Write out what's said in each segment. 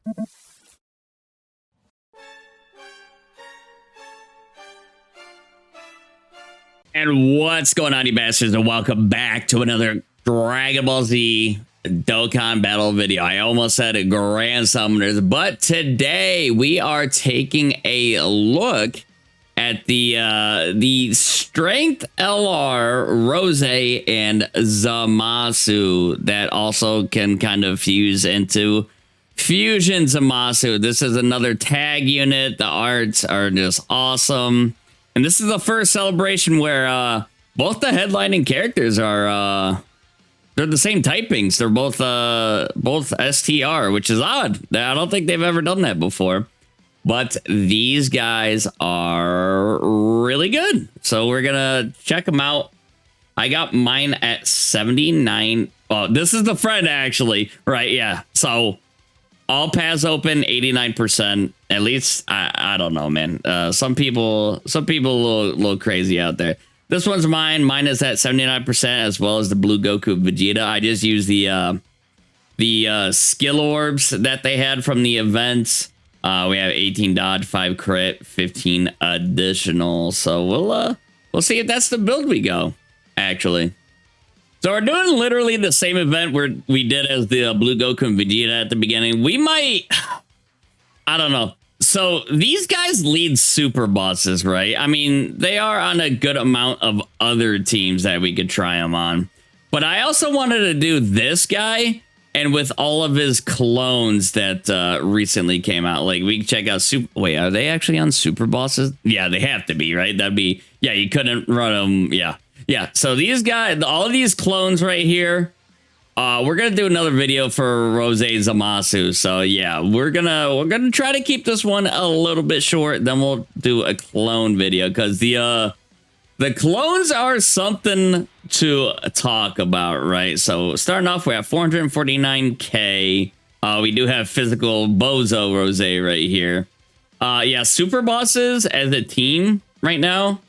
And what's going on, you bastards, and welcome back to another Dragon Ball Z Dokkan battle video. I almost said a Grand Summoners, but today we are taking a look at the Strength LR Rose and ZAMASU that also can kind of fuse into Fusion ZAMASU. This is another tag unit. The arts are just awesome. And this is the first celebration where both the headlining characters are they're the same typings. They're both STR, which is odd. I don't think they've ever done that before. But these guys are really good. So we're gonna check them out. I got mine at 79. Oh, this is the friend actually, right? Yeah. So all paths open, 89%. At least I don't know, man. Some people a little crazy out there. This one's mine. Mine is at 79%, as well as the blue Goku Vegeta. I just used the skill orbs that they had from the events. We have 18 dodge, 5 crit, 15 additional. So we'll see if that's the build we go, actually. So we're doing literally the same event where we did as the blue Goku and Vegeta at the beginning. We might, I don't know. So these guys lead super bosses, right? I mean, they are on a good amount of other teams that we could try them on. But I also wanted to do this guy and with all of his clones that recently came out. Like, we can check out super. Wait, are they actually on super bosses? Yeah, they have to be, right? That'd be, yeah, you couldn't run them. Yeah. Yeah, so these guys, all of these clones right here, we're gonna do another video for Rose ZAMASU. So yeah, we're gonna try to keep this one a little bit short. Then we'll do a clone video because the clones are something to talk about, right? So starting off, we have 449k. We do have physical Bozo Rose right here. Yeah, super bosses as a team right now.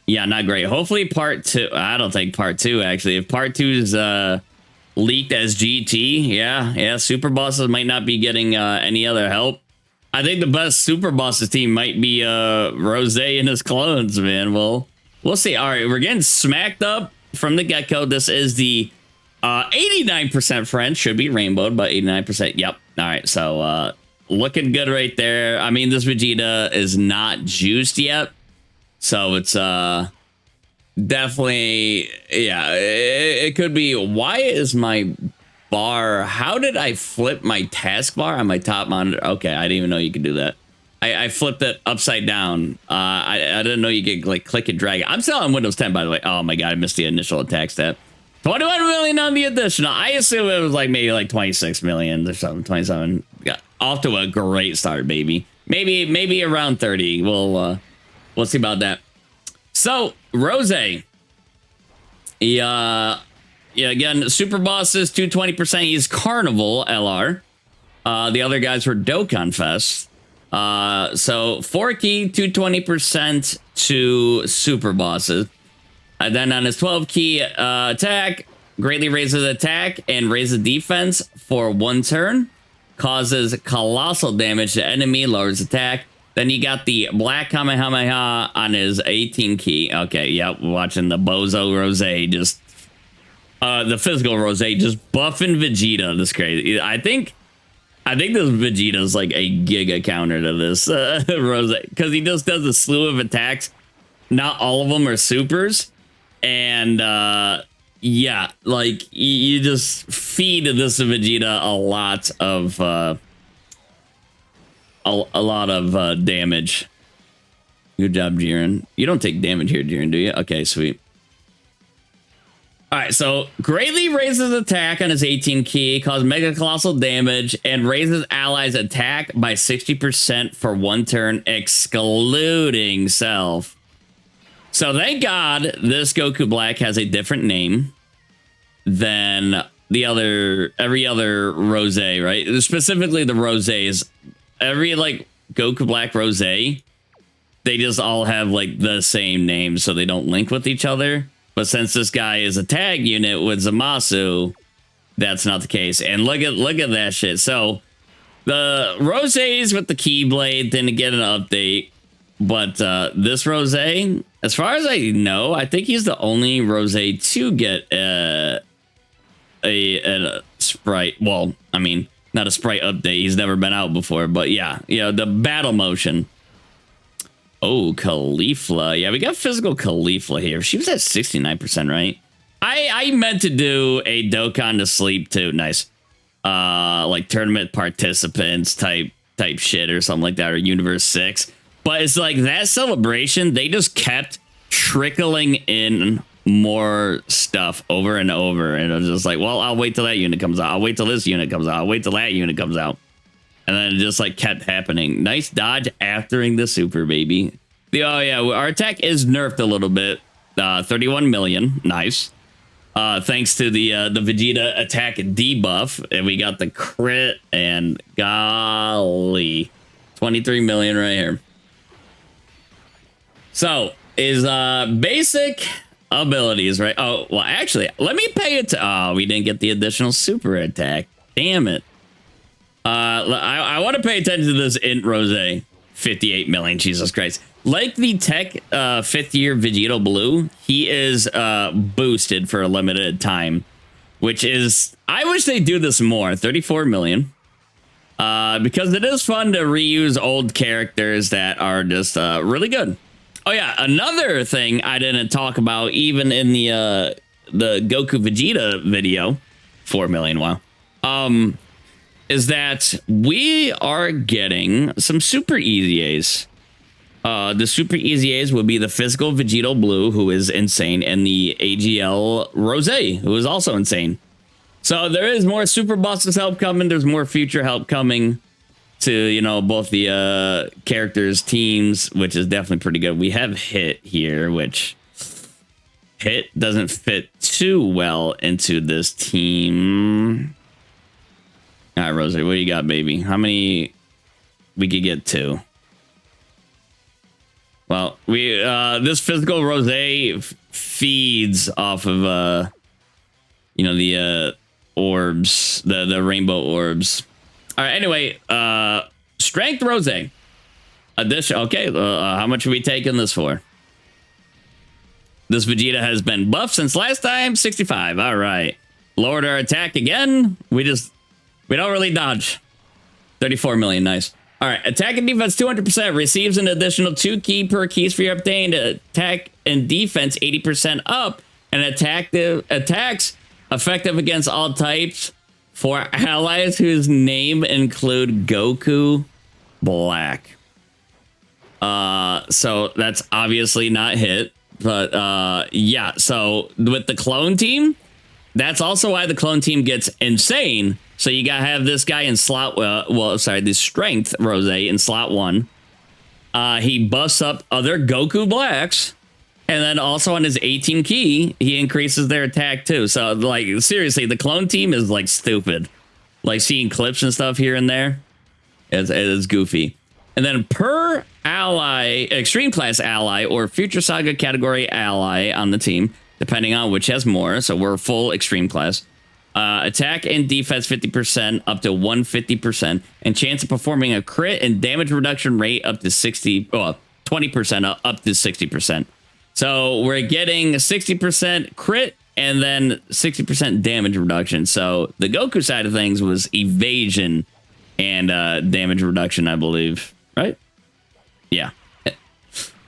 Yeah, not great. Hopefully part 2. I don't think part 2, actually. If part 2's leaked as GT, yeah, super bosses might not be getting any other help. I think the best super bosses team might be Rose and his clones, man. Well, we'll see. All right, we're getting smacked up from the get-go. This is the 89% friend. Should be rainbowed, but 89%. Yep. All right, so looking good right there. I mean, this Vegeta is not juiced yet. So it's definitely, yeah, it could be. Why is my bar? How did I flip my taskbar on my top monitor? Okay, I didn't even know you could do that. I flipped it upside down. I didn't know you could like click and drag it. I'm still on Windows 10, by the way. Oh my god, I missed the initial attack stat. 21 million on the additional. I assume it was like maybe like 26 million or something. 27. Yeah, off to a great start, baby. Maybe around 30. We'll see about that. So, Rose. Yeah, again, super bosses, 220%. He's Carnival LR. The other guys were Dokkan Fest. So, 4 key, 220% to super bosses. And then on his 12 key attack, greatly raises attack and raises defense for 1 turn. Causes colossal damage to enemy, lowers attack. Then you got the black Kamehameha on his 18 key. Okay, yep, watching the Bozo Rose just... the physical Rose just buffing Vegeta. This crazy. I think this Vegeta's like a giga counter to this Rose. Because he just does a slew of attacks. Not all of them are supers. And, yeah, like, you just feed this Vegeta a lot of... A lot of damage. Good job, Jiren. You don't take damage here, Jiren, do you? Okay, sweet. All right, so greatly raises attack on his 18 key, causes mega colossal damage, and raises allies' attack by 60% for 1 turn, excluding self. So thank God this Goku Black has a different name than every other Rose, right? Specifically the Roses. Every like Goku Black Rose, they just all have like the same name, so they don't link with each other. But since this guy is a tag unit with ZAMASU, that's not the case. And look at that shit. So The Rosés with the Keyblade didn't get an update, but this Rosé, as far as I know, I think he's the only Rosé to get a sprite. Well, I mean, not a sprite update. He's never been out before, but yeah, the battle motion. Oh, Caulifla. Yeah, we got physical Caulifla here. She was at 69%, right? I meant to do a Dokkan to sleep too. Nice. Like tournament participants type shit or something like that, or Universe 6. But it's like that celebration, they just kept trickling in more stuff over and over. And I was just like, well, I'll wait till that unit comes out. I'll wait till this unit comes out. I'll wait till that unit comes out. And then it just like kept happening. Nice dodge aftering the super, baby. Oh yeah, our attack is nerfed a little bit. 31 million. Nice. Thanks to the Vegeta attack debuff. And we got the crit and golly. 23 million right here. So is basic abilities, right? Oh, well, actually, let me pay it to... Oh, we didn't get the additional super attack. Damn it. I want to pay attention to this Int Rosé. 58 million, Jesus Christ. Like the Tech 5th year Vegeta Blue, he is boosted for a limited time, which is... I wish they do this more. 34 million. Because it is fun to reuse old characters that are just really good. Oh yeah, another thing I didn't talk about even in the Goku Vegeta video, 4 million, wow, is that we are getting some super EZAs. The super EZAs would be the physical Vegeta Blue, who is insane, and the AGL Rosé, who is also insane. So there is more super bosses help coming. There's more future help coming to, both the characters, teams, which is definitely pretty good. We have Hit here, which Hit doesn't fit too well into this team. All right, Rosie, what do you got, baby? How many we could get to? Well, we this physical Rosé feeds off of the orbs, the rainbow orbs. All right, anyway, strength Rosé. Addition. Okay, how much are we taking this for? This Vegeta has been buffed since last time, 65. All right. Lowered our attack again. We don't really dodge. 34 million, nice. All right, attack and defense 200%, receives an additional 2 key per key sphere obtained. Attack and defense 80% up, and attacks effective against all types for allies whose name include Goku Black. So that's obviously not Hit, but yeah. So with the clone team, that's also why the clone team gets insane. So you gotta have this guy in slot, the strength Rosé in slot 1. He buffs up other Goku Blacks, and then also on his 18 key, he increases their attack too. So like seriously, the clone team is like stupid. Like seeing clips and stuff here and there, it's goofy. And then per ally, extreme class ally or future saga category ally on the team, depending on which has more. So we're full extreme class. Attack and defense 50% up to 150%, and chance of performing a crit and damage reduction rate up to 20% up to 60%. So we're getting 60% crit and then 60% damage reduction. So the Goku side of things was evasion and damage reduction, I believe, right? Yeah.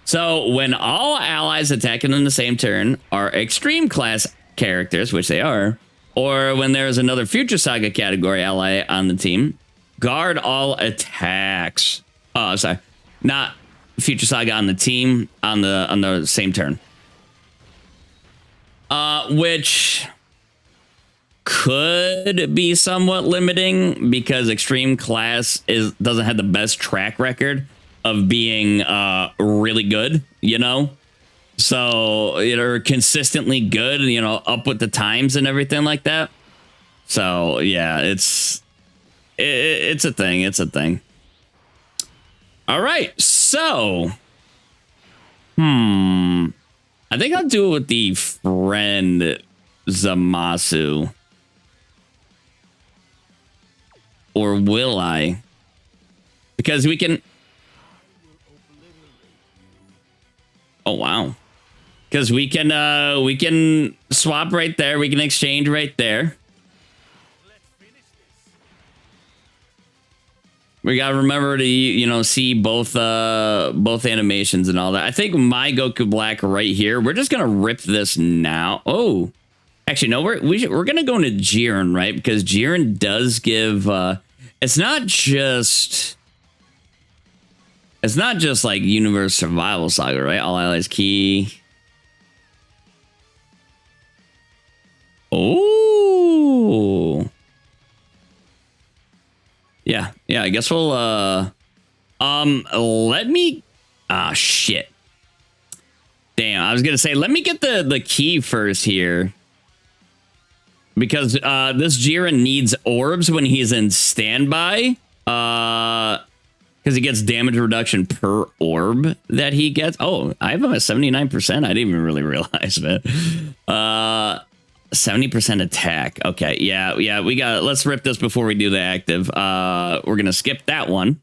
So when all allies attacking in the same turn are extreme class characters, which they are, or when there's another future saga category ally on the team, guard all attacks. Oh, sorry, not future saga on the team on the same turn. Which could be somewhat limiting because extreme class doesn't have the best track record of being really good, So, are consistently good, up with the times and everything like that. So, yeah, it's a thing. It's a thing. All right. So, I think I'll do it with the friend ZAMASU. Or will I? because we can... Oh, wow. Because we can swap right there. We can exchange right there. We gotta remember to, you know, see both animations and all that. I think my Goku Black right here. We're just gonna rip this now. Oh, actually, no. We're gonna go into Jiren, right? Because Jiren does give. It's not just like Universe Survival Saga, right? All allies key. Oh. Yeah, I guess we'll, let me, shit. Damn, I was gonna say, let me get the key first here. Because, this Jiren needs orbs when he's in standby. Because he gets damage reduction per orb that he gets. Oh, I have him at 79%. I didn't even really realize that. 70% attack. Okay, yeah, we got it. Let's rip this before we do the active. We're gonna skip that one.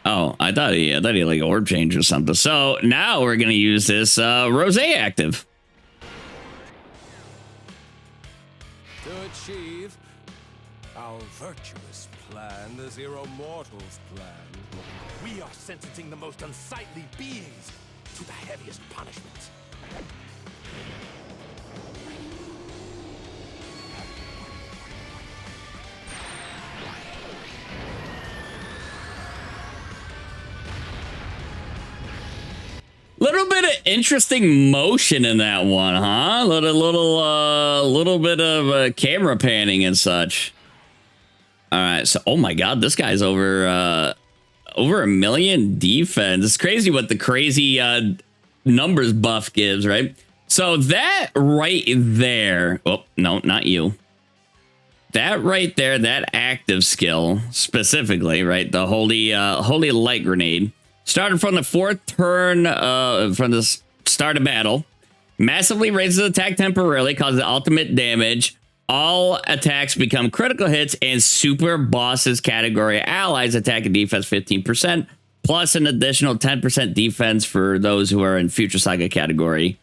Oh, I thought he had like orb change or something. So now we're gonna use this Rose active. To achieve our virtuous plan, the Zero Mortals plan, we are sentencing the most unsightly beings to the heaviest punishment. Little bit of interesting motion in that one, huh? Little bit of camera panning and such. All right, so oh my god, this guy's over 1 million defense. It's crazy what the crazy numbers buff gives, right? So that right there, oh no, not you. That right there, that active skill specifically, right? The holy light grenade started from the 4th turn from the start of battle. Massively raises attack temporarily, causes ultimate damage. All attacks become critical hits, and super bosses category allies attack and defense 15%, plus an additional 10% defense for those who are in Future Saga category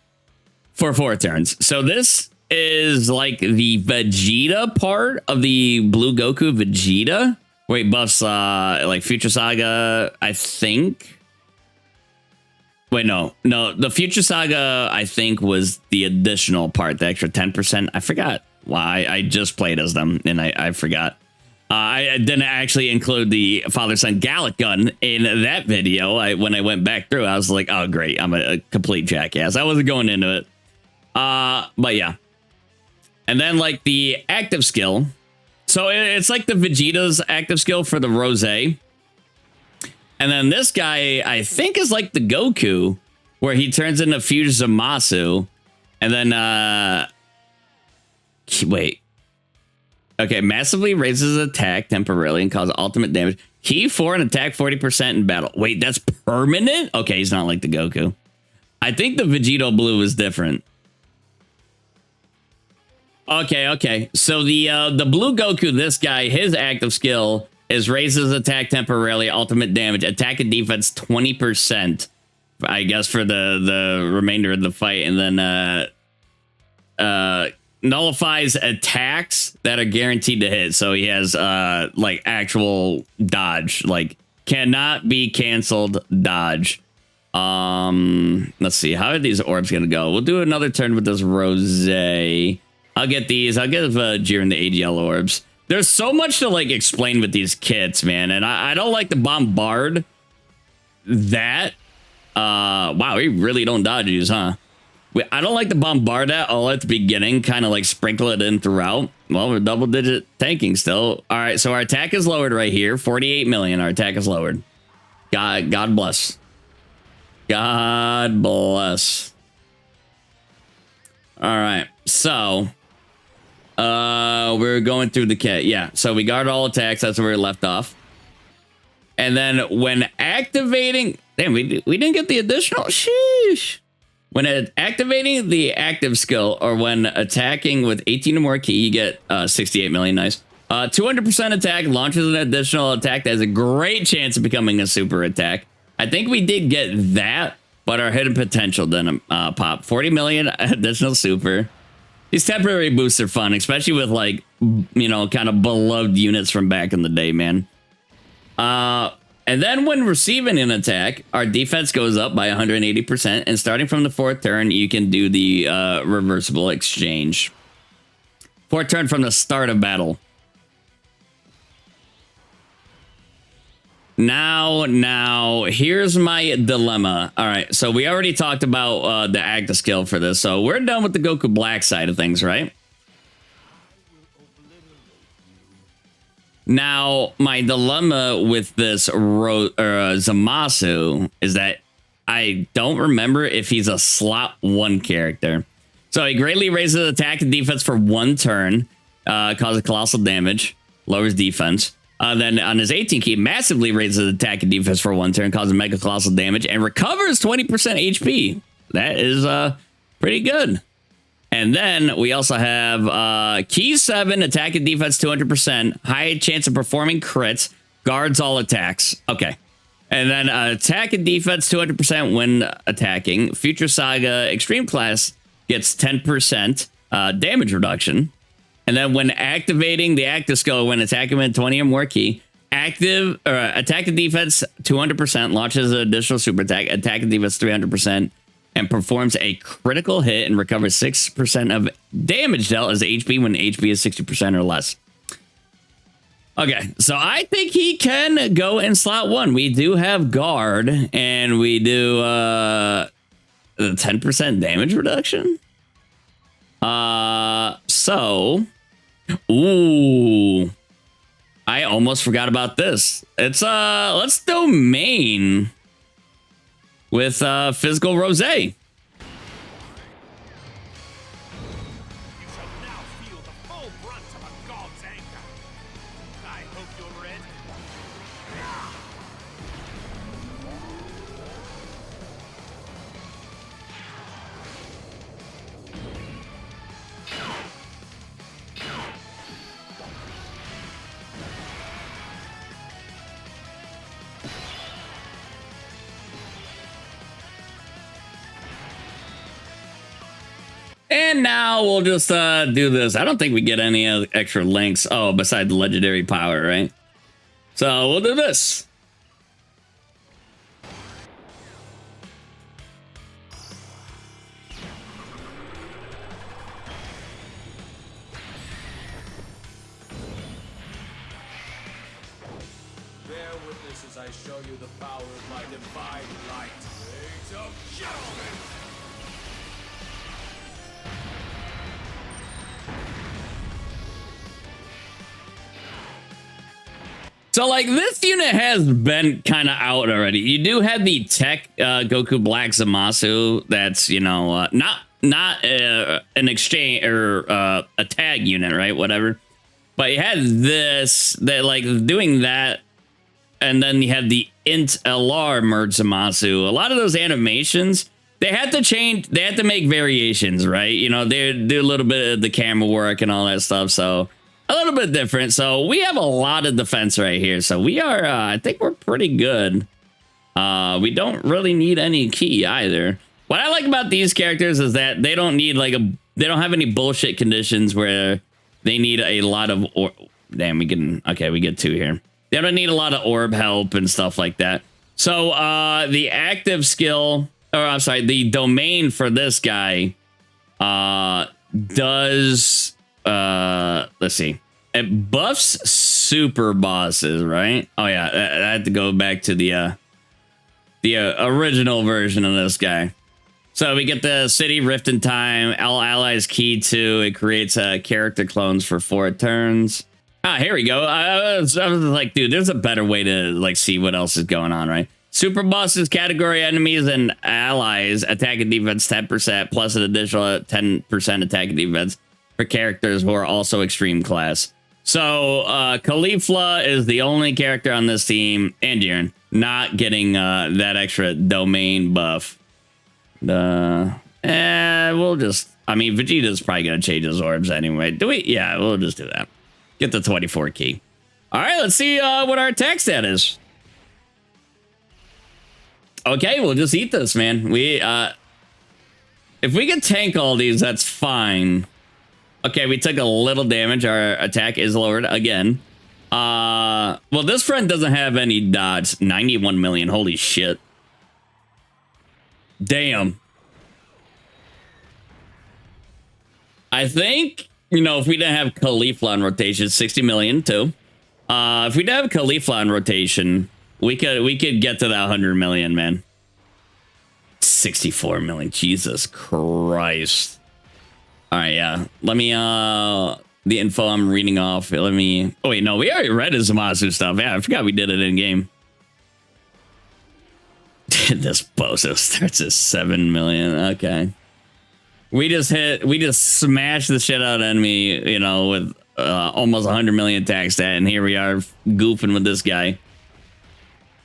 for 4 turns. So this is like the Vegeta part of the Blue Goku Vegeta. Wait, buffs like Future Saga, I think. Wait, no, the Future Saga, I think, was the additional part, the extra 10%. I forgot why. I just played as them, and I forgot. I didn't actually include the father-son Gallic gun in that video. When I went back through, I was like, oh, great, I'm a complete jackass. I wasn't going into it. But yeah. And then, like, the active skill. So it's like the Vegeta's active skill for the Rose. And then this guy, I think, is like the Goku, where he turns into Future ZAMASU. And then, wait. Okay, massively raises attack temporarily and causes ultimate damage. Key 4 and attack 40% in battle. Wait, that's permanent? Okay, he's not like the Goku. I think the Vegito Blue is different. Okay. So the Blue Goku, this guy, his active skill is raises attack temporarily, ultimate damage, attack and defense 20%. I guess for the remainder of the fight, and then nullifies attacks that are guaranteed to hit. So he has like actual dodge, like cannot be canceled dodge. Let's see, how are these orbs gonna go? We'll do another turn with this Rose. I'll get these. I'll give Jiren the AGL orbs. There's so much to like explain with these kits, man, and I don't like to bombard that. Wow, we really don't dodge these, huh? I don't like to bombard that all at the beginning, kind of like sprinkle it in throughout. Well, we're double-digit tanking still. All right, so our attack is lowered right here. 48 million, our attack is lowered. God bless. God bless. All right, so we're going through the kit. Yeah, so we guard all attacks. That's where we left off. And then when activating... Damn, we didn't get the additional... Sheesh. When activating the active skill, or when attacking with 18 or more key, you get 68 million. Nice. 200% attack, launches an additional attack that has a great chance of becoming a super attack. I think we did get that, but our hidden potential didn't pop. 40 million additional super. These temporary boosts are fun, especially with, like, you know, kind of beloved units from back in the day, man. And then when receiving an attack, our defense goes up by 180%. And starting from the 4th turn, you can do the reversible exchange. 4th turn from the start of battle. Now, here's my dilemma. All right, so we already talked about the active skill for this. So we're done with the Goku Black side of things, right? Now, my dilemma with this ZAMASU is that I don't remember if he's a slot 1 character. So he greatly raises attack and defense for 1 turn, causes colossal damage, lowers defense. Then on his 18 key, massively raises attack and defense for 1 turn, causing mega colossal damage, and recovers 20% HP. That is pretty good. And then we also have key 7, attack and defense 200%, high chance of performing crits, guards all attacks. Okay. And then attack and defense 200% when attacking. Future Saga Extreme Class gets 10% damage reduction. And then when activating the active skill, when attacking with 20 or more key, active attack and defense 200%, launches an additional super attack and defense 300%, and performs a critical hit and recovers 6% of damage dealt as HP when HP is 60% or less. Okay, so I think he can go in slot 1. We do have guard, and we do the 10% damage reduction. So, ooh, I almost forgot about this. It's let's domain with physical rose. You shall now feel the full brunt of a god's anger. I hope you're ready. And now we'll just do this. I don't think we get any other extra links. Oh, besides the legendary power, right? So we'll do this. Bear witness as I show you the power of my divine light. Age of Gentlemen! So, like, this unit has been kind of out already. You do have the tech Goku Black ZAMASU that's, you know, not an exchange or a tag unit, right? Whatever. But you had this, that, like, doing that, and then you have the Int LR merge ZAMASU. A lot of those animations, they had to change, they had to make variations, right? You know, they do a little bit of the camera work and all that stuff, so a little bit different. So we have a lot of defense right here. So we are, I think we're pretty good. We don't really need any key either. What I like about these characters is that they don't need like they don't have any bullshit conditions where they need a lot of, damn, we get 2 here. They don't need a lot of orb help and stuff like that. So the active skill, or I'm sorry, the domain for this guy does, let's see, it buffs super bosses, right? Oh yeah, I had to go back to the original version of this guy. So we get the city rift in time, all allies key to, it creates character clones for 4 turns. Ah, here we go. I was like, dude, there's a better way to like see what else is going on, right? Super bosses, category enemies, and allies attack and defense 10% plus an additional 10% attack and defense for characters who are also extreme class. So Caulifla is the only character on this team, and Jiren, not getting that extra domain buff. We'll just, I mean, Vegeta's probably gonna change his orbs anyway. Do we? Yeah, we'll just do that. Get the 24 key. All right, let's see what our attack stat is. Okay, we'll just eat this, man. If we can tank all these, that's fine. Okay, we took a little damage. Our attack is lowered again. Well, this friend doesn't have any dodge. 91 million. Holy shit. Damn. I think, you know, if we didn't have Caulifla on rotation, 60 million too. If we didn't have Caulifla on rotation, we could get to that 100 million, man. 64 million. Jesus Christ. All right, yeah. Let me the info I'm reading off. Let me. Oh wait, no, we already read his ZAMASU stuff. Yeah, I forgot we did it in game. This bozo starts at 7 million. Okay. We just smashed the shit out of enemy, you know, with almost 100 million attack stat, and here we are goofing with this guy.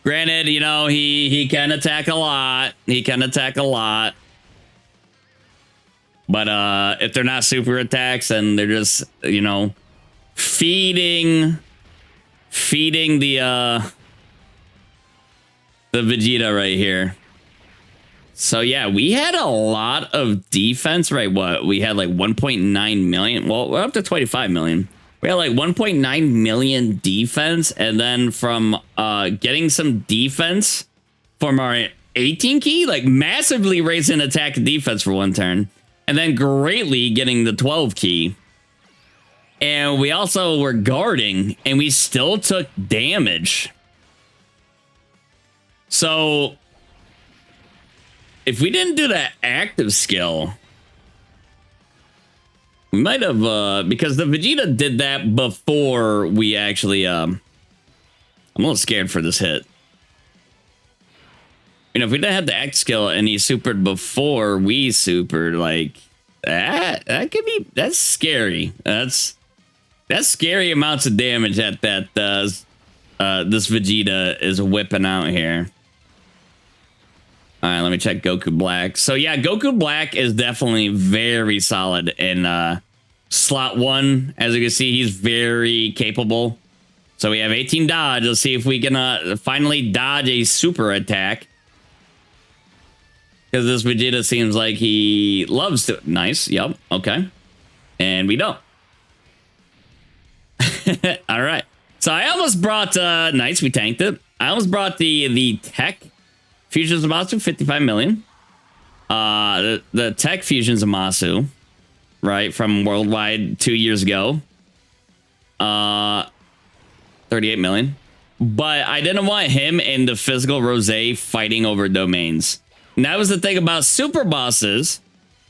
Granted, you know, he can attack a lot. But if they're not super attacks and they're just, you know, feeding the Vegeta right here. So yeah, we had a lot of defense, right? What? We had like 1.9 million. Well, we're up to 25 million. We had like 1.9 million defense, and then from getting some defense from our 18 key, like massively raising attack and defense for one turn, and then greatly getting the 12 key. And we also were guarding, and we still took damage. So if we didn't do that active skill, we might have, because the Vegeta did that before we actually, I'm a little scared for this hit. You know, if we didn't have the active skill and he supered before we supered, like, that could be, that's scary. That's scary amounts of damage that this Vegeta is whipping out here. All right, let me check Goku Black. So yeah, Goku Black is definitely very solid in slot 1. As you can see, he's very capable. So we have 18 dodge. Let's see if we can finally dodge a super attack. Because this Vegeta seems like he loves to. Nice. Yep. Okay. And we don't. All right. So I almost brought. Nice. We tanked it. I almost brought the tech Fusion ZAMASU, 55 million. The tech Fusion ZAMASU, right, from Worldwide 2 years ago. 38 million. But I didn't want him and the physical Rose fighting over domains. And that was the thing about super bosses,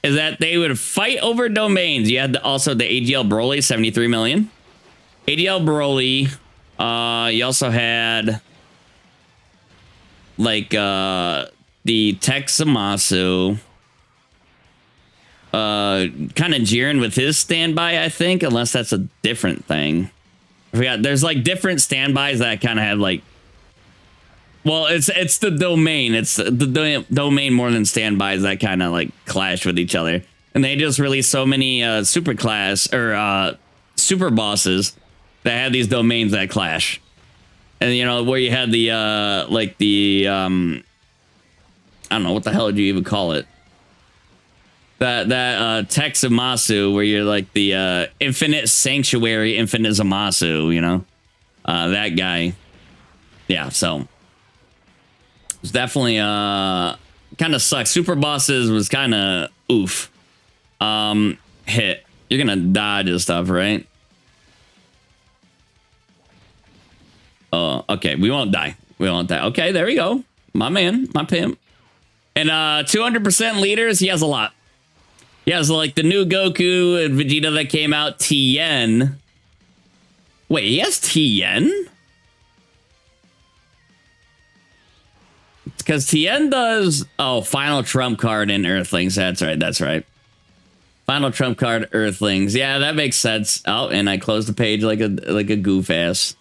is that they would fight over domains. You had also the AGL Broly, 73 million. AGL Broly. You also had like the Tech ZAMASU. Kind of Jiren with his standby, I think, unless that's a different thing. I forgot. There's like different standbys that kind of have like. Well, it's the domain. It's the domain more than standbys that kind of like clash with each other. And they just released so many super class or super bosses that had these domains that clash. And you know, where you had the like the I don't know what the hell would you even call it. That Tech ZAMASU, where you're like the Infinite Sanctuary, Infinite ZAMASU, you know? That guy. Yeah, so it's definitely kind of sucks. Super bosses was kind of oof. Hit. You're gonna dodge and stuff, right? Oh, okay. We won't die. We won't die. Okay, there we go. My man, my pimp. And 200% leaders, he has a lot. He has like the new Goku and Vegeta that came out, Tien. Wait, he has Tien? Because Tien does... Oh, Final Trump Card and Earthlings. That's right, that's right. Final Trump Card, Earthlings. Yeah, that makes sense. Oh, and I closed the page like a goof ass.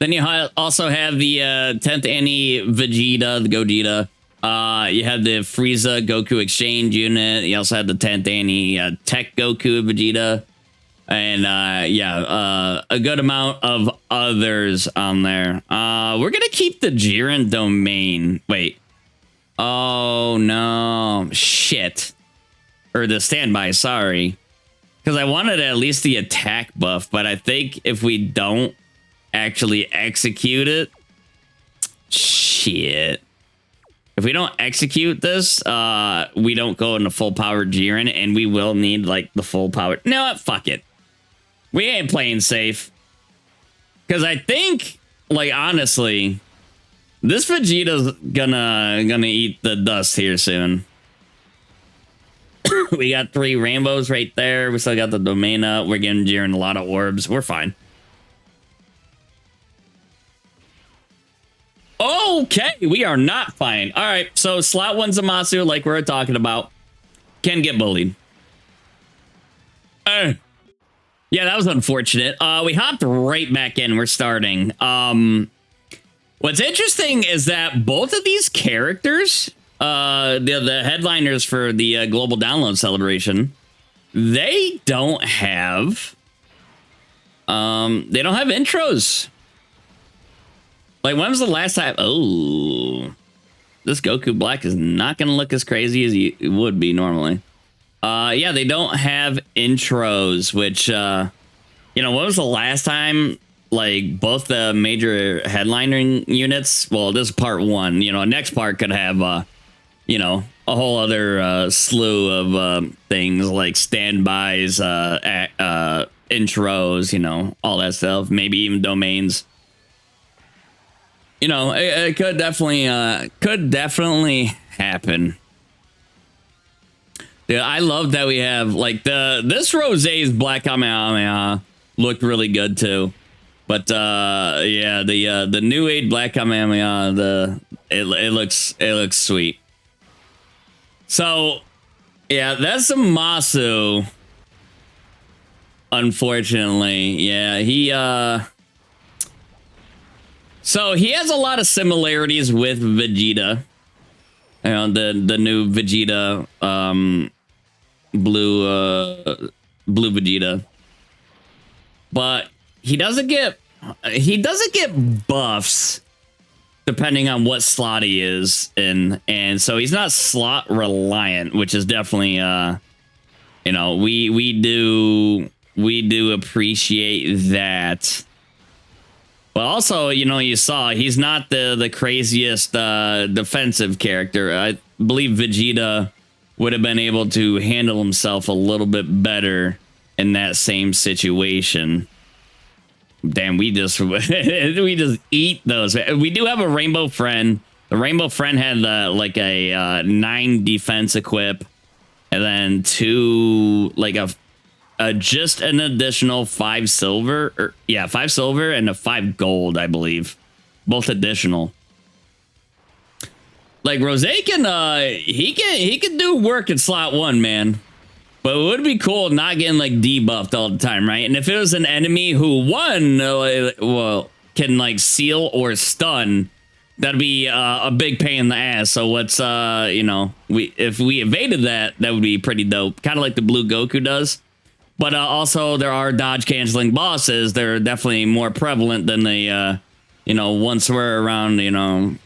Then you also have the 10th Annie Vegeta, the Gogeta. You had the Frieza Goku exchange unit. You also had the 10th Annie Tech Goku Vegeta. And yeah, a good amount of others on there. We're gonna keep the Jiren domain. Wait. Oh no, shit. Or the standby, sorry. Because I wanted at least the attack buff, but I think if we don't actually execute it, shit. If we don't execute this, we don't go into full power Jiren, and we will need like the full power. No, fuck it. We ain't playing safe. Because I think, like, honestly, this Vegeta's gonna eat the dust here soon. We got 3 rainbows right there. We still got the domain up. We're getting Jiren a lot of orbs. We're fine. Okay, we are not fine. All right, so slot 1 ZAMASU, like we were talking about, can get bullied. Yeah, that was unfortunate. We hopped right back in. We're starting. What's interesting is that both of these characters, the headliners for the global download celebration, they don't have intros. Like, when was the last time? Oh, this Goku Black is not going to look as crazy as it would be normally. Yeah, they don't have intros, which, you know, when was the last time, like, both the major headlining units, well, this is part 1, you know, next part could have, you know, a whole other slew of things like standbys, intros, you know, all that stuff, maybe even domains. You know, it could definitely happen. Yeah, I love that we have like this Rosé's Black Kamehameha looked really good too, but yeah, the new age Black Kamehameha, it looks sweet. So yeah, that's ZAMASU. Unfortunately, yeah, so he has a lot of similarities with Vegeta. You know, the new Vegeta, blue Vegeta. But he doesn't get buffs depending on what slot he is in, and so he's not slot reliant, which is definitely you know, we do appreciate that. But also, you know, you saw he's not the craziest defensive character. I believe Vegeta would have been able to handle himself a little bit better in that same situation. Damn, we just eat those. We do have a Rainbow Friend. The Rainbow Friend had like a 9 defense equip, and then 2 like just an additional 5 silver, or yeah, 5 silver and a 5 gold, I believe, both additional. Like Rosé can, he can do work in slot 1, man. But it would be cool not getting like debuffed all the time, right? And if it was an enemy who well, can like seal or stun, that'd be a big pain in the ass. So what's you know, if we evaded that would be pretty dope, kind of like the blue Goku does. But also, there are dodge canceling bosses. They're definitely more prevalent than they, you know, once were around, you know,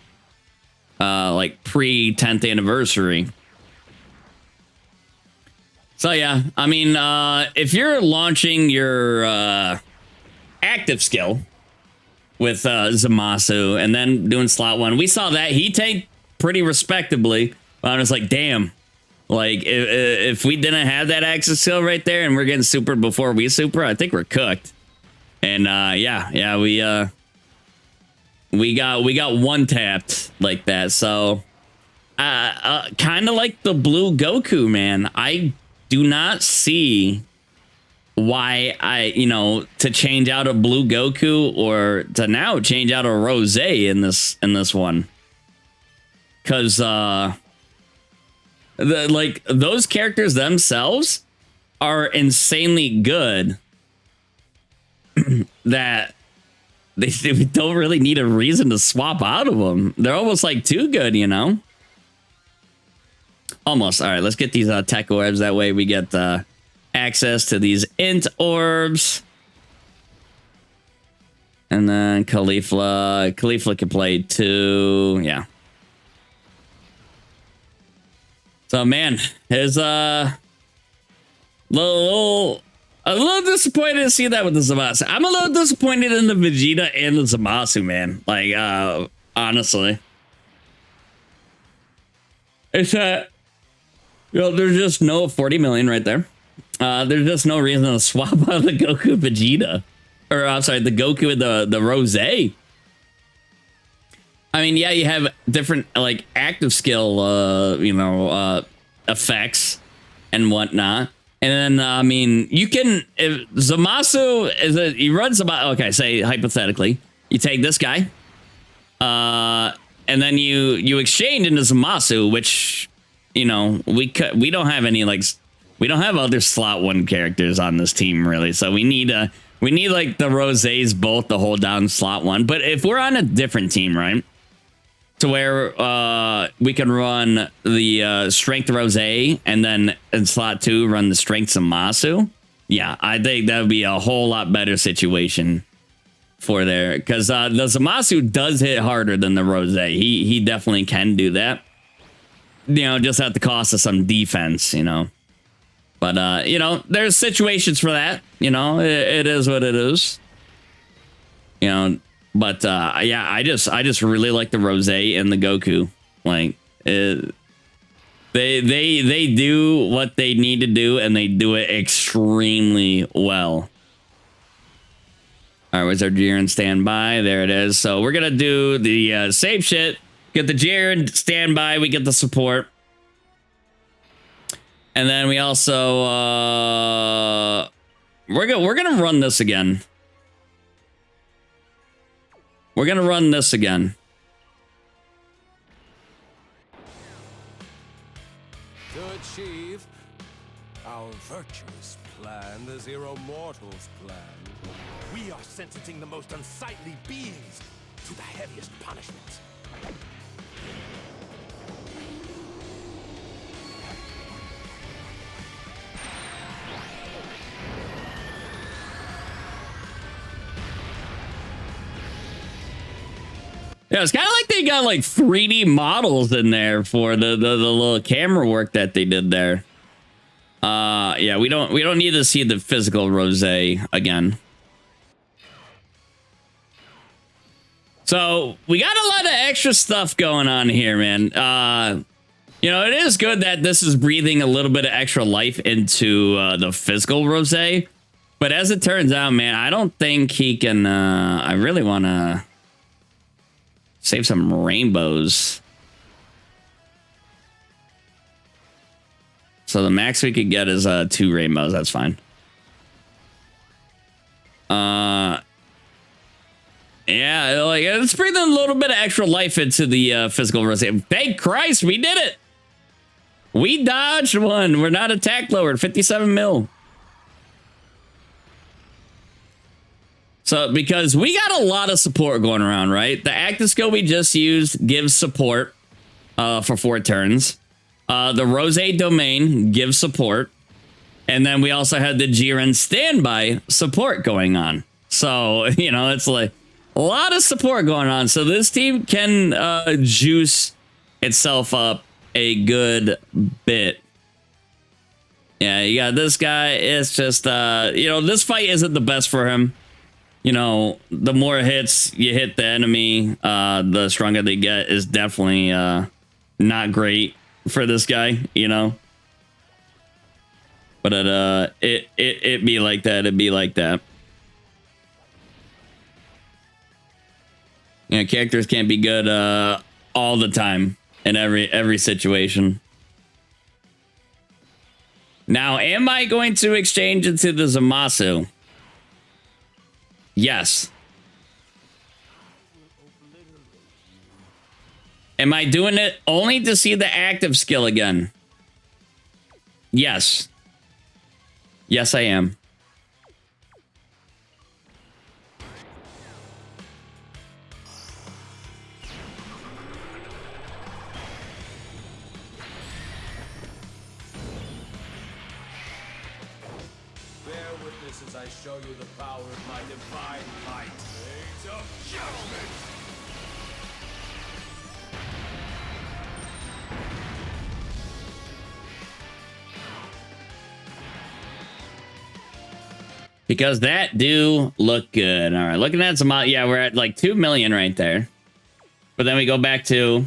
like pre 10th anniversary. So yeah, I mean, if you're launching your active skill with ZAMASU and then doing slot 1, we saw that he tanked pretty respectably. I was like, damn. Like, if we didn't have that access skill right there and we're getting super before we super, I think we're cooked. And yeah, we got one tapped like that. So kind of like the blue Goku, man. I do not see why you know, to change out a blue Goku or to now change out a Rosé in this one. Cause like those characters themselves are insanely good that they don't really need a reason to swap out of them. They're almost like too good, you know? Almost. All right, let's get these tech orbs. That way we get access to these int orbs. And then Khalifa can play too. Yeah. So man, his a little disappointed to see that with the Zamasu. I'm a little disappointed in the Vegeta and the Zamasu, man. Like honestly. It's there's just no 40 million right there. There's just no reason to swap out the Goku Vegeta. Or I'm sorry, the Goku and the Rose. I mean, yeah, you have different like active skill effects and whatnot. And then I mean, you can if Zamasu he runs about say hypothetically, you take this guy, and then you exchange into Zamasu, which we don't have any we don't have other slot 1 characters on this team really, so we need like the Rosés both to hold down slot 1. But if we're on a different team, right, to where we can run the strength Rosé and then in slot 2 run the strength Zamasu, yeah, I think that would be a whole lot better situation for there, because the Zamasu does hit harder than the Rosé. He definitely can do that. Just at the cost of some defense, But, there's situations for that. It is what it is. But, yeah, I just really like the Rosé and the Goku. Like, they do what they need to do, and they do it extremely well. All right, where's our Jiren standby? There it is. So we're going to do the same shit. Get the Jiren standby. We get the support. And then we also we're gonna run this again. We're gonna run this again. To achieve our virtuous plan, the Zero Mortals plan, we are sentencing the most unsightly beings to the heaviest punishment. Yeah, it's kind of like they got like 3D models in there for the little camera work that they did there. Yeah, we don't need to see the physical Rosé again. So we got a lot of extra stuff going on here, man. It is good that this is breathing a little bit of extra life into the physical Rosé. But as it turns out, man, I don't think he can. I really want to save some rainbows. So the max we could get is 2 rainbows. That's fine. Yeah, like it's breathing a little bit of extra life into the physical Rosé. Thank Christ, we did it. We dodged one. We're not attack lowered. 57 mil. So, because we got a lot of support going around, right? The active skill we just used gives support for 4 turns. The Rosé domain gives support. And then we also had the Jiren standby support going on. So, it's like a lot of support going on. So this team can juice itself up a good bit. Yeah, you got this guy. It's just, this fight isn't the best for him. The more hits you hit the enemy, the stronger they get is definitely not great for this guy, But it be like that. It'd be like that. Characters can't be good all the time in every situation. Now, am I going to exchange into the Zamasu? Yes. Am I doing it only to see the active skill again? Yes. Yes, I am. this as I show you the power of my divine might. Age of Judgment! Because that do look good. All right, looking at some, yeah, we're at like 2 million right there. But then we go back to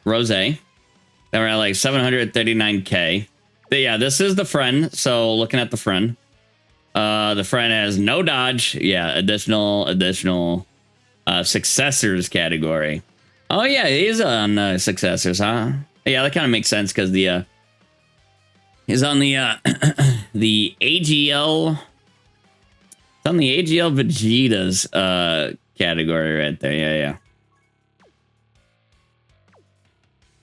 Rose. Then we're at like 739k. But yeah, this is the friend. So looking at the friend. The friend has no dodge. Yeah, additional successors category. Oh yeah, he's on successors, huh? Yeah, that kind of makes sense because the he's on the the AGL. It's on the AGL Vegeta's category right there. Yeah.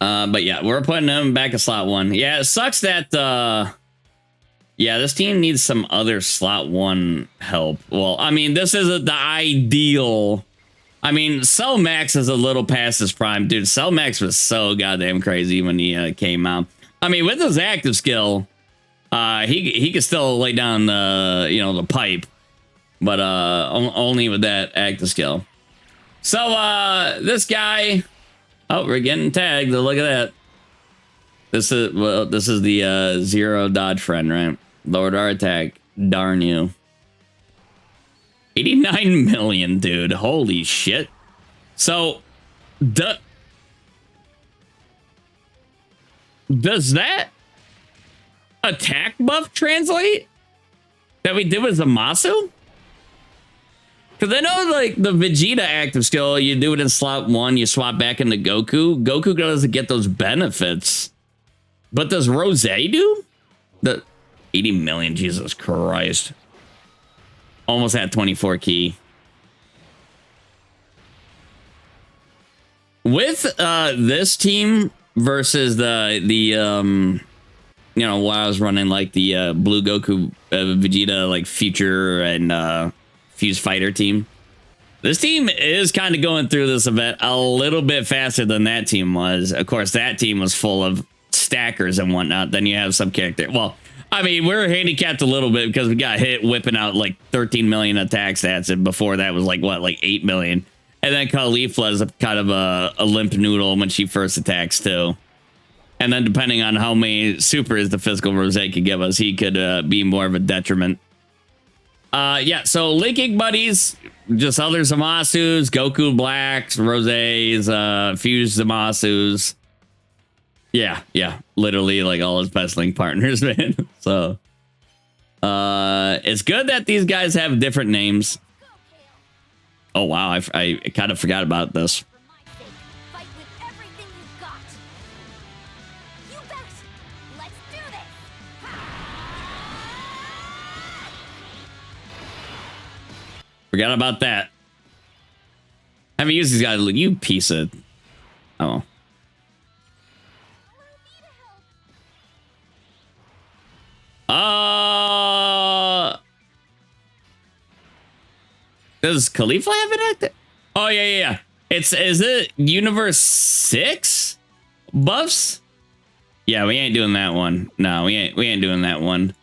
But yeah, we're putting him back in slot 1. Yeah, it sucks that yeah, this team needs some other slot 1 help. Well, I mean, this isn't the ideal. I mean, Cell Max is a little past his prime, dude. Cell Max was so goddamn crazy when he came out. I mean, with his active skill, he could still lay down the the pipe, but only with that active skill. So this guy, oh, we're getting tagged. Look at that. This is the 0 dodge friend, right? Lowered our attack. Darn you. 89 million, dude. Holy shit. So, does that attack buff translate that we did with ZAMASU? Because I know, like, the Vegeta active skill, you do it in slot 1, you swap back into Goku. Goku doesn't get those benefits. But does Rose do? The 80 million, Jesus Christ. Almost at 24 key. With this team versus the when I was running like the Blue Goku Vegeta like Future and Fuse Fighter team. This team is kind of going through this event a little bit faster than that team was. Of course, that team was full of stackers and whatnot. Then you have some character. Well, I mean, we're handicapped a little bit because we got hit whipping out like 13 million attack stats, and before that was like what, like 8 million. And then Khalifa is kind of a limp noodle when she first attacks too. And then depending on how many supers the physical Rose could give us, he could be more of a detriment. Yeah, so linking buddies, just other ZAMASUs, Goku Blacks, Rose's, Fused ZAMASUs. Yeah, literally like all his best link partners, man. So, it's good that these guys have different names. Oh wow, I kind of forgot about this. Fight with everything you've got. You bet. Let's do this. Forgot about that. Haven't used these guys. You piece of. Oh. Does Khalifa have it active? Oh yeah. Is it Universe 6 buffs? Yeah, we ain't doing that one. No, we ain't doing that one.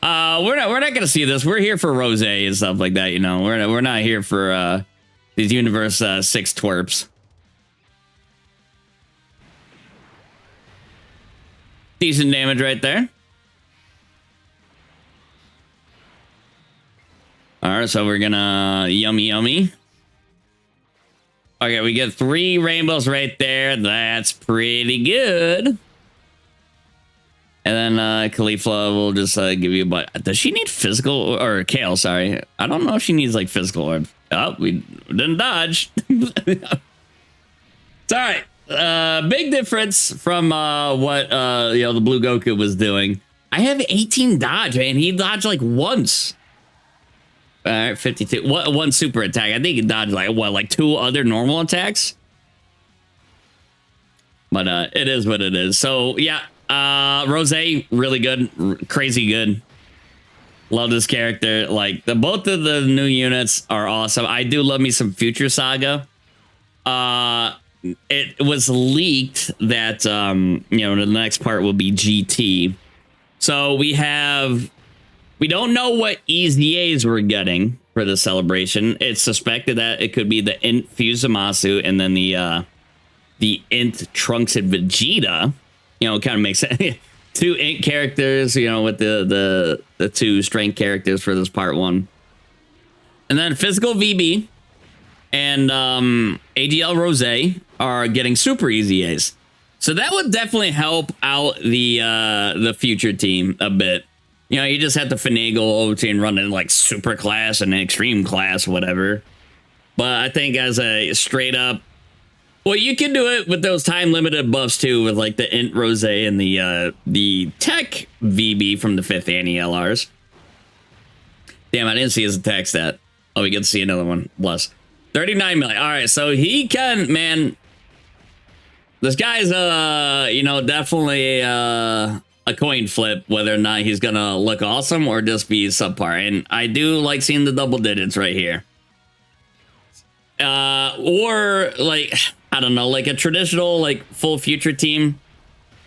We're not gonna see this. We're here for Rose and stuff like that, We're not here for these Universe 6 twerps. Decent damage right there. All right, so we're gonna yummy. Okay, we get 3 rainbows right there. That's pretty good. And then Khalifa will just give you a butt. Does she need physical or Kale? Sorry, I don't know if she needs like physical or. Oh, we didn't dodge. It's all right. Big difference from what the Blue Goku was doing. I have 18 dodge, man. He dodged like once. All right, 52. One super attack. I think he dodged like 2 other normal attacks. But it is what it is. So yeah, Rose, really good, crazy good. Love this character. Like both of the new units are awesome. I do love me some Future Saga. It was leaked that the next part will be GT. So we have We don't know what EZAs we're getting for the celebration. It's suspected that it could be the Int Fuse ZAMASU and then the Int Trunks and Vegeta. You know, it kind of makes sense. Two Int characters, you know, with the two strength characters for this part 1. And then Physical VB and AGL Rose are getting Super EZAs. So that would definitely help out the future team a bit. You know, you just have to finagle between running like super class and extreme class, whatever. But I think as a straight up, well, you can do it with those time limited buffs too, with like the Int Rose and the Tech VB from the 5th Annie LRs. Damn, I didn't see his attack stat. Oh, we get to see another one. Bless. 39 million. All right, so he can, man. This guy's you know, definitely a coin flip whether or not he's gonna look awesome or just be subpar. And I do like seeing the double digits right here. Or like, I don't know, like a traditional like full future team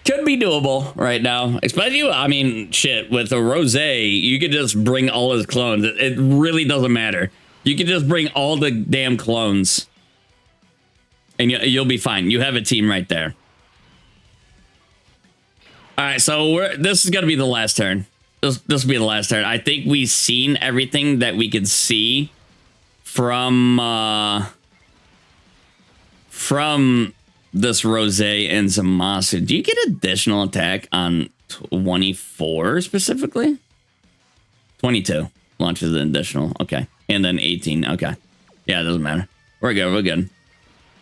could be doable right now. Especially, I mean, shit, with a Rose, you could just bring all his clones. It really doesn't matter. You could just bring all the damn clones and you'll be fine. You have a team right there. All right, so this is gonna be the last turn. This will be the last turn. I think we've seen everything that we could see from this Rose and ZAMASU. Do you get additional attack on 24 specifically? 22 launches an additional. Okay, and then 18. Okay, yeah, it doesn't matter. We're good. We're good.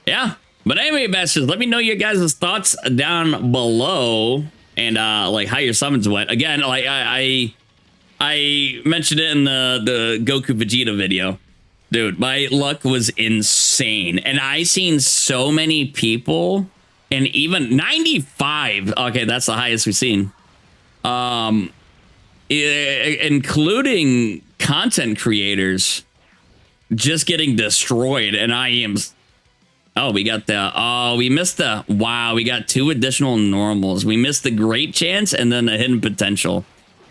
Yeah, but anyway, bastards, let me know your guys' thoughts down below. And like how your summons went. Again, like I mentioned it in the Goku Vegeta video. Dude, my luck was insane. And I seen so many people, and even 95. Okay, that's the highest we've seen. Including content creators just getting destroyed. And I am... Oh, we got the... Oh, we missed the... Wow, we got 2 additional normals. We missed the great chance and then the hidden potential.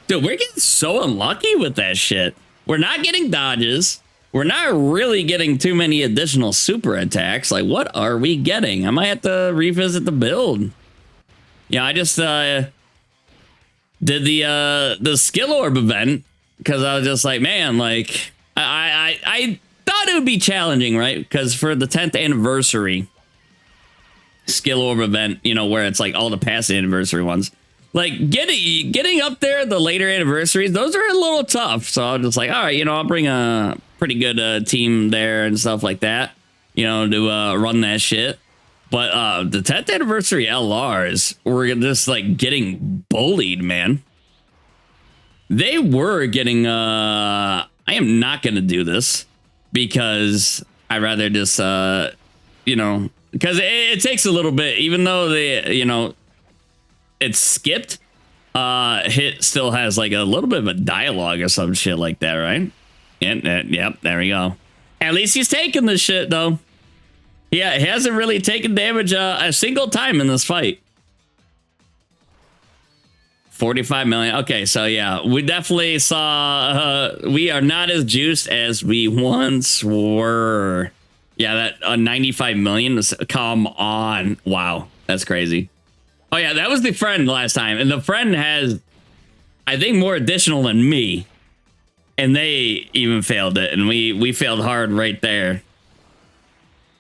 Dude, we're getting so unlucky with that shit. We're not getting dodges. We're not really getting too many additional super attacks. Like, what are we getting? I might have to revisit the build. Yeah, I just did the skill orb event because I was just like, man, like I thought it would be challenging, right? Because for the 10th anniversary skill orb event, you know, where it's like all the past anniversary ones, like getting up there, the later anniversaries, those are a little tough. So I was just like, all right, you know, I'll bring a pretty good team there and stuff like that, you know, to run that shit. But the 10th anniversary LRs were just like getting bullied, man. They were getting I am not gonna do this because I'd rather just you know, because it takes a little bit, even though they, you know, it's skipped, Hit still has like a little bit of a dialogue or some shit like that, right? Yep, there we go. At least he's taking this shit though. Yeah, he hasn't really taken damage a single time in this fight. 45 million. Okay, so yeah, we definitely saw we are not as juiced as we once were. Yeah, that 95 million was, come on. Wow, that's crazy. Oh yeah, that was the friend last time, and the friend has, I think, more additional than me, and they even failed it, and we failed hard right there.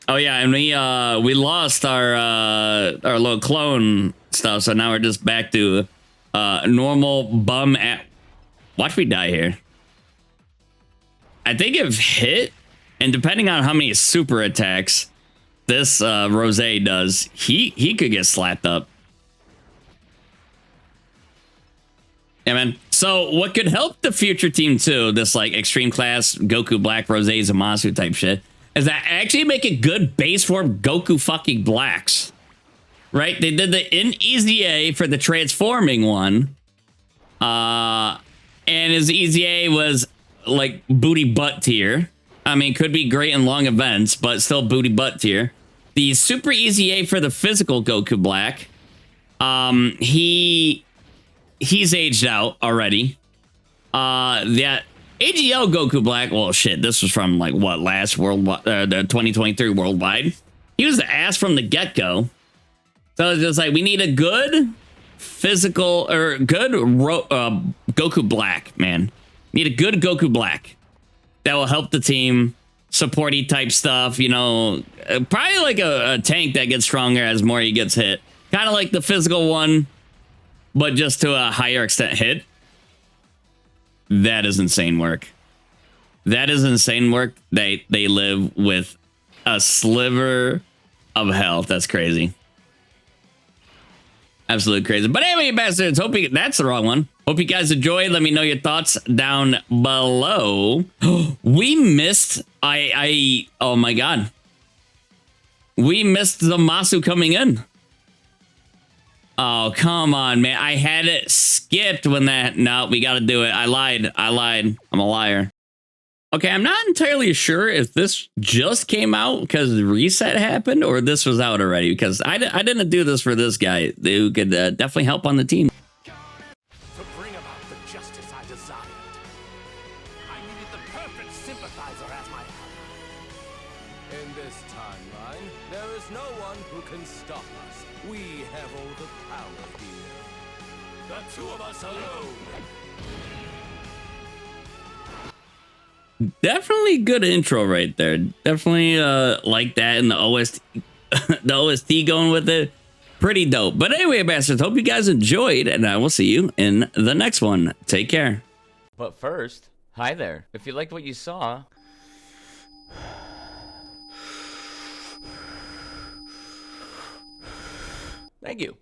Oh yeah, and we lost our little clone stuff, so now we're just back to normal bum at. Watch me die here. I think if Hit, and depending on how many super attacks this Rose does, he could get slapped up. Yeah, man. So what could help the future team too, this like extreme class Goku Black Rose ZAMASU type shit, is that actually make a good base form Goku fucking Blacks. Right? They did the EZA for the transforming one. And his EZA was like booty butt tier. I mean, could be great in long events, but still booty butt tier. The super EZA for the physical Goku Black. He's aged out already. That AGL Goku Black. Well, shit, this was from like what last worldwide, the 2023 worldwide. He was the ass from the get go. So it's just like we need a good physical or good Goku Black, man. Need a good Goku Black that will help the team, supporty type stuff. You know, probably like a tank that gets stronger as more he gets hit. Kind of like the physical one, but just to a higher extent hit. That is insane work. That is insane work. They live with a sliver of health. That's crazy. Absolutely crazy. But anyway, bastards, hope you, that's the wrong one. Hope you guys enjoyed. Let me know your thoughts down below. We missed, oh my God. We missed the ZAMASU coming in. Oh, come on, man. I had it skipped when that, no, we got to do it. I lied. I'm a liar. Okay, I'm not entirely sure if this just came out because the reset happened or this was out already, because I didn't do this for this guy who could definitely help on the team. To bring about the justice I desired, I needed the perfect sympathizer as my ally. In this timeline, there is no one who can stop us. We have all the power here. The two of us alone. Definitely good intro right there. Definitely like that, and the OST, the OST going with it. Pretty dope. But anyway, bastards, hope you guys enjoyed, and I will see you in the next one. Take care. But first, hi there. If you liked what you saw, thank you.